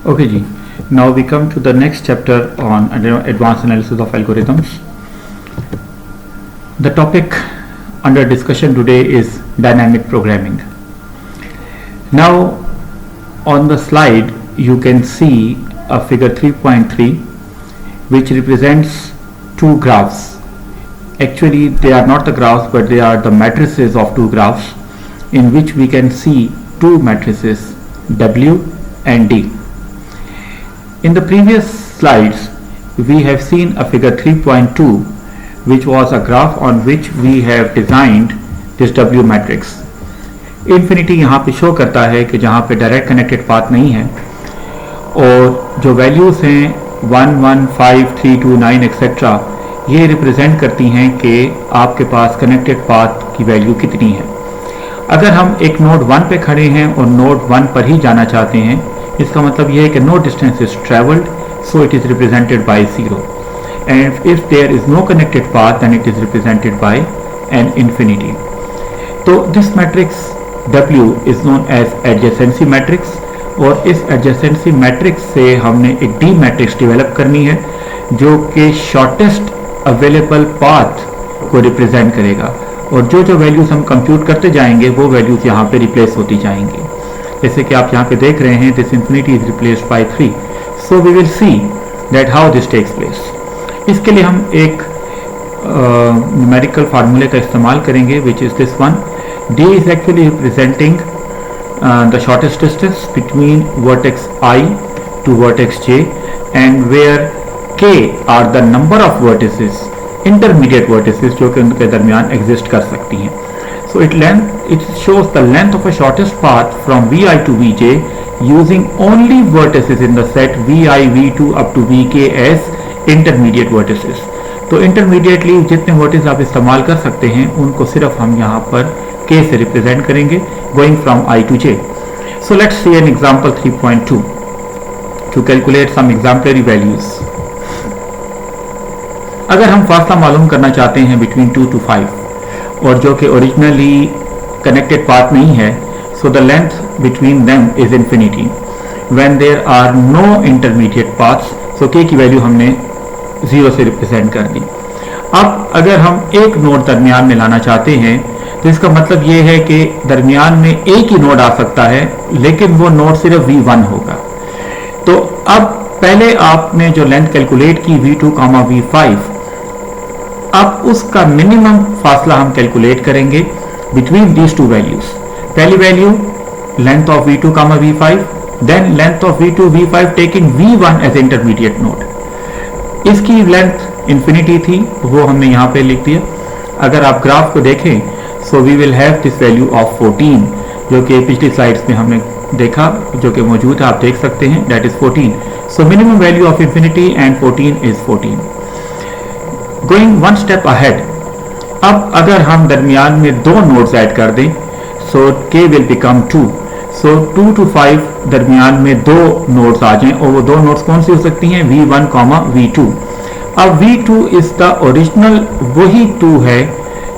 Okay, Ji. Now we come to the next chapter on advanced analysis of algorithms. The topic under discussion today is dynamic programming. Now, on the slide, you can see a figure 3.3 which represents two graphs. Actually, they are not the graphs, but they are the matrices of two graphs in which we can see two matrices W and D. In the previous slides, we have seen a figure 3.2 which was a graph on which we have designed this W matrix. Infinity यहाँ पे show करता है कि जहाँ पे direct connected path नहीं है और जो वैल्यूज़ हैं 1, 1, 5, 3, 2, 9 एक्सेट्रा ये रिप्रेजेंट करती हैं कि आपके पास कनेक्टेड पाथ की वैल्यू कितनी है। अगर हम एक नोड 1 पे खड़े हैं और नोड 1 पर ही जाना चाहते हैं, इसका मतलब यह है कि no distance is travelled, so it is represented by 0, and if there is no connected path then it is represented by an infinity. तो this matrix W is known as adjacency matrix और इस adjacency matrix से हमने एक D matrix develop करनी है जो कि शॉर्टेस्ट अवेलेबल पाथ को रिप्रेजेंट करेगा और जो जो वैल्यूज हम कंप्यूट करते जाएंगे वो वैल्यूज यहाँ पे रिप्लेस होती जाएंगी। जैसे कि आप यहाँ पे देख रहे हैं this infinity is replaced by 3, so we will see that how this takes place. इसके लिए हम एक न्यूमेरिकल फार्मूले का इस्तेमाल करेंगे which is this one. D is actually representing the shortest distance between vertex I to vertex J, and where K are the number of vertices, intermediate vertices जो कि उनके दरमियान exist कर सकती हैं। So it shows the length of a shortest path from Vi to Vj using only vertices in the set Vi, V2 up to Vk as intermediate vertices। तो intermediately जितने vertices आप इस्तेमाल कर सकते हैं उनको सिर्फ हम यहाँ पर K से रिप्रेजेंट करेंगे going from I to J। So let's see an example 3.2 to calculate some exemplary values। अगर हम फासला मालूम करना चाहते हैं between 2 to 5 और जो कि ओरिजिनली कनेक्टेड पाथ नहीं है, so the length between them is infinity when there are no intermediate paths. So K की वैल्यू हमने 0 से रिप्रेजेंट कर दी। अब अगर हम एक नोड दरमियान में लाना चाहते हैं तो इसका मतलब ये है कि दरमियान में एक ही नोड आ सकता है, लेकिन वो नोड सिर्फ V1 होगा। तो अब पहले आपने जो लेंथ कैलकुलेट की V2, V5, अब उसका मिनिमम फासला हम कैलकुलेट करेंगे बिटवीन दीज टू वैल्यूज। पहली value length of V2, V5, then length of V2, V5 taking V1 as intermediate node. इसकी लेंथ इंफिनिटी थी, वो हमने यहाँ पे लिख दिया। अगर आप ग्राफ को देखें so we will have this value of 14 जो कि पिछली स्लाइड्स में हमने देखा, जो कि मौजूद है, आप देख सकते हैं, that is 14। So minimum value of infinity and 14 is 14। Going one step ahead, अब अगर हम दरमियान में दो नोड्स ऐड कर दें सो k will become 2। So 2 to 5 दरमियान में दो नोड्स आ जाएं और वो दो नोड्स कौन सी हो सकती हैं, V1, V2। अब V2 इज द ओरिजिनल वही 2 है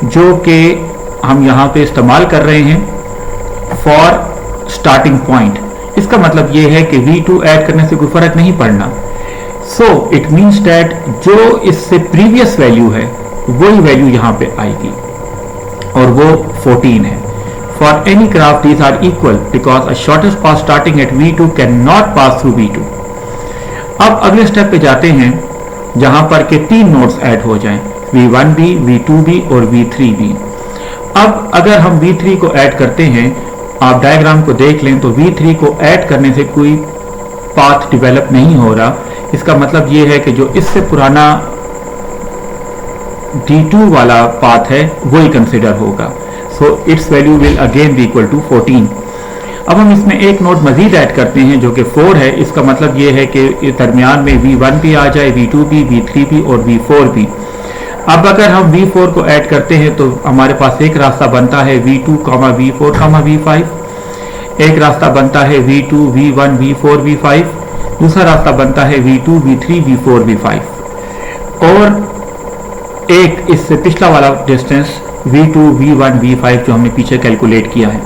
जो कि हम यहाँ पे इस्तेमाल कर रहे हैं फॉर स्टार्टिंग पॉइंट। इसका मतलब ये है कि V2 ऐड करने से कोई फर्क नहीं पड़ना। सो इट मीन्स दैट जो इससे प्रीवियस वैल्यू है वही वैल्यू यहाँ पे आएगी और वो 14 है। For any graph these are equal because a shortest path starting at V2 can not pass through V2। अब अगले स्टेप पे जाते हैं जहां पर के 3 नोड्स ऐड हो जाएं, V1 भी, V2 भी और V3 भी। अब अगर हम V3 को ऐड करते हैं, आप डायग्राम को देख लें तो V3 को ऐड करने से कोई पाथ डेवलप नहीं हो रहा। इसका मतलब ये है कि जो इससे पुराना D2 वाला पाथ है वही कंसिडर होगा। So its value will again be equal to 14। अब हम इसमें एक नोड मजीद ऐड करते हैं जो कि 4 है। इसका मतलब ये है कि दरमियान में V1 भी आ जाए, V2 भी, V3 भी और V4 भी। अब अगर हम V4 को ऐड करते हैं तो हमारे पास एक रास्ता बनता है V2, V4, V5। एक रास्ता बनता है V2, V1, V4, V5। दूसरा रास्ता बनता है V2, V3, V4, V5 और एक इससे पिछला वाला डिस्टेंस V2, V1, V5 जो हमने पीछे कैलकुलेट किया है।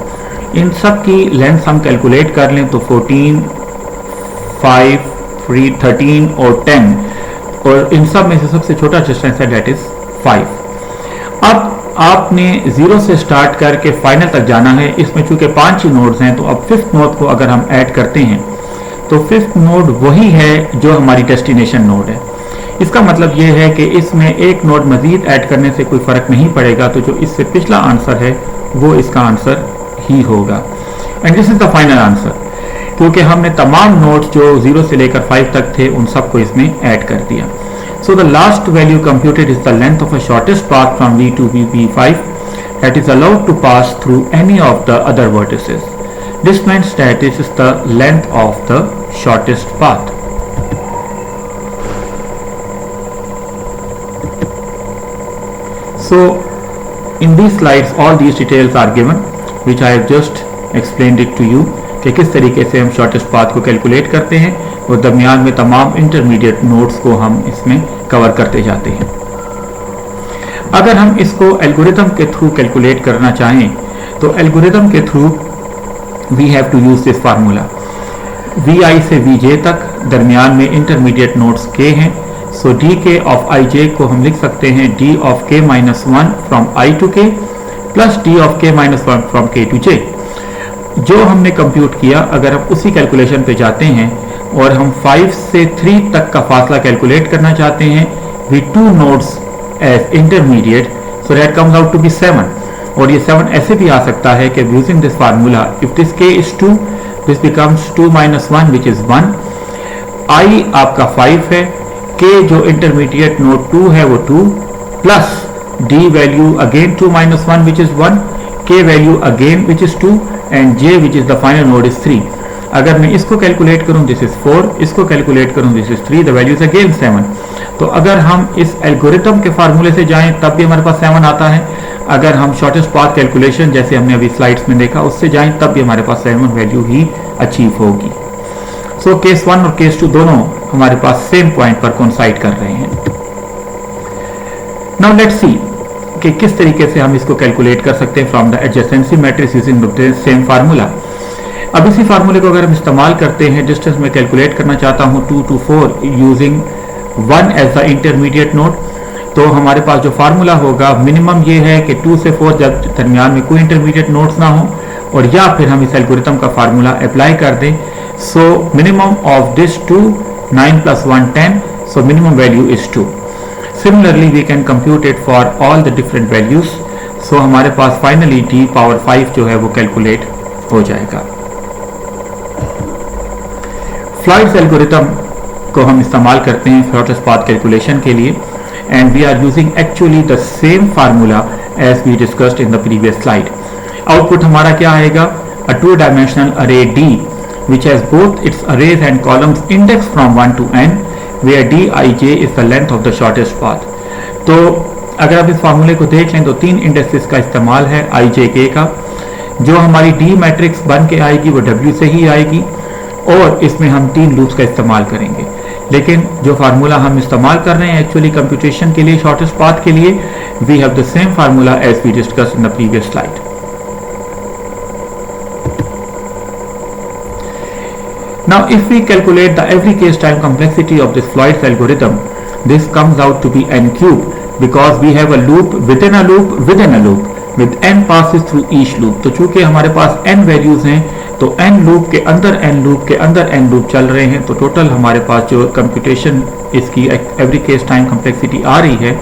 इन सब की लेंथ हम कैलकुलेट कर लें तो 14, 5, 3, 13 और 10, और इन सब में से सबसे छोटा डिस्टेंस है दैट इज 5। अब आपने 0 से स्टार्ट करके फाइनल तक जाना है। इसमें चूंकि 5 ही नोड्स हैं, तो अब 5th नोड को अगर हम ऐड करते हैं तो 5th नोड वही है जो हमारी डेस्टिनेशन नोड है। इसका मतलब ये है कि इसमें एक नोड मजीद ऐड करने से कोई फर्क नहीं पड़ेगा, तो जो इससे पिछला आंसर है वो इसका आंसर ही होगा। And this is the final answer, क्योंकि हमने तमाम नोड्स जो 0 से लेकर 5 तक थे उन सबको इसमें ऐड कर दिया। So the last value computed is the length of a shortest path from V to V5 that is allowed to pass through any of the other vertices. This means that this is the length of the shortest path. So in these slides all these details are given which I have just explained it to you कि किस तरीके से हम shortest path को calculate करते हैं और दरमियान में तमाम इंटरमीडिएट नोड्स को हम इसमें कवर करते जाते हैं। अगर हम इसको एल्गोरिथम के थ्रू कैलकुलेट करना चाहें तो एल्गोरिथम के through we have to use this formula. Vi से Vj तक दरमियान में इंटरमीडिएट नोड्स k हैं, सो dk ऑफ ij को हम लिख सकते हैं d of k minus 1 from i to k plus d of k minus 1 from k to j। जो हमने कंप्यूट किया, अगर हम उसी कैलकुलेशन पे जाते हैं और हम 5 से 3 तक का फासला कैलकुलेट करना चाहते हैं with 2 nodes as intermediate, so that comes out to be 7। और ये 7 ऐसे भी आ सकता है कि using this formula if this k is 2 this becomes 2 minus 1 which is 1। i आपका 5 है, k जो इंटरमीडिएट नोड 2 है वो 2 plus d value again 2 minus 1 which is 1, k value again which is 2 and j which is the final node is 3। अगर मैं इसको calculate करूं this is 4, इसको कैलकुलेट करूं this is 3, the value is again 7। तो अगर हम इस एल्गोरिथम के फार्मूले से जाएं तब भी हमारे पास 7 आता है, अगर हम शॉर्टेस्ट पाथ कैलकुलेशन जैसे हमने अभी स्लाइड्स में देखा उससे जाएं तब भी हमारे पास 7 वैल्यू ही अचीव होगी। सो केस 1 और केस 2 दोनों हमारे पास सेम पॉइंट पर कोइंसाइड कर रहे हैं। नाउ लेट्स सी कि किस तरीके से हम इसको कैलकुलेट कर सकते हैं from the adjacency matrix using the same formula. अब इसी फार्मूले को अगर हम इस्तेमाल करते हैं, डिस्टेंस में कैलकुलेट करना चाहता हूं 2 to 4 using 1 as the intermediate node, तो हमारे पास जो फार्मूला होगा मिनिमम ये है कि 2 से 4 जब दरमियान में कोई इंटरमीडिएट नोड्स ना हो, और या फिर हम इस एल्गोरिथम का फार्मूला अप्लाई कर दें। So minimum of this 2, 9 plus 1 10, so minimum value is 2. Similarly we can compute it for all the different values, so हमारे पास finally d power 5 जो है वो कैलकुलेट हो जाएगा। फ्लॉयड्स एल्गोरिथम को हम इस्तेमाल करते हैं शॉर्टेस्ट पाथ कैलकुलेशन के लिए, and we are using actually the same formula as we discussed in the previous slide. Output हमारा क्या आएगा? A 2-dimensional array D which has both its arrays and columns indexed from 1 to n where dij is the length of the shortest path. तो अगर आप इस फार्मूले को देख लें तो 3 इंडेक्सेस का इस्तेमाल है i j k का। जो हमारी D मैट्रिक्स बन के आएगी वो W से ही आएगी, और इसमें हम 3 लूप्स का इस्तेमाल करेंगे। लेकिन जो फार्मूला हम इस्तेमाल कर रहे हैं एक्चुअली कंप्यूटेशन के लिए शॉर्टेस्ट पाथ के लिए, we have the same formula as we discuss in the previous slide. Now if we calculate the every case time complexity of this Floyd's algorithm, this comes out to be n cube because we have a loop within a loop within a loop with n passes through each loop. तो चूंकि हमारे पास n values हैं तो n loop के अंदर n loop के अंदर n loop चल रहे हैं, तो टोटल हमारे पास जो कंप्यूटेशन इसकी एवरी केस टाइम कम्प्लेक्सिटी आ रही है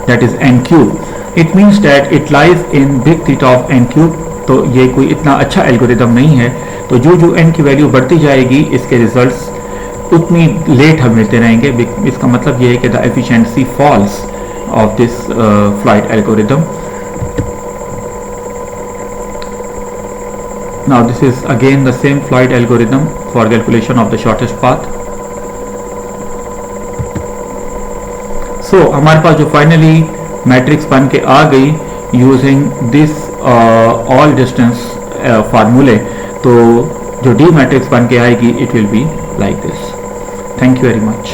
that is n cube. It means that it lies in big theta of n cube. तो ये कोई इतना अच्छा एल्गोरिदम नहीं है, तो जो जो n की वैल्यू बढ़ती जाएगी इसके रिजल्ट्स उतनी लेट हम मिलते रहेंगे। इसका मतलब ये है कि the efficiency falls of this Floyd algorithm. Now this is again the same Floyd algorithm for calculation of the shortest path. So हमारे पास जो फाइनली मैट्रिक्स बन के आ गई यूजिंग दिस ऑल डिस्टेंस फार्मूले, तो जो D मैट्रिक्स बन के आएगी it will be like this. Thank you very much.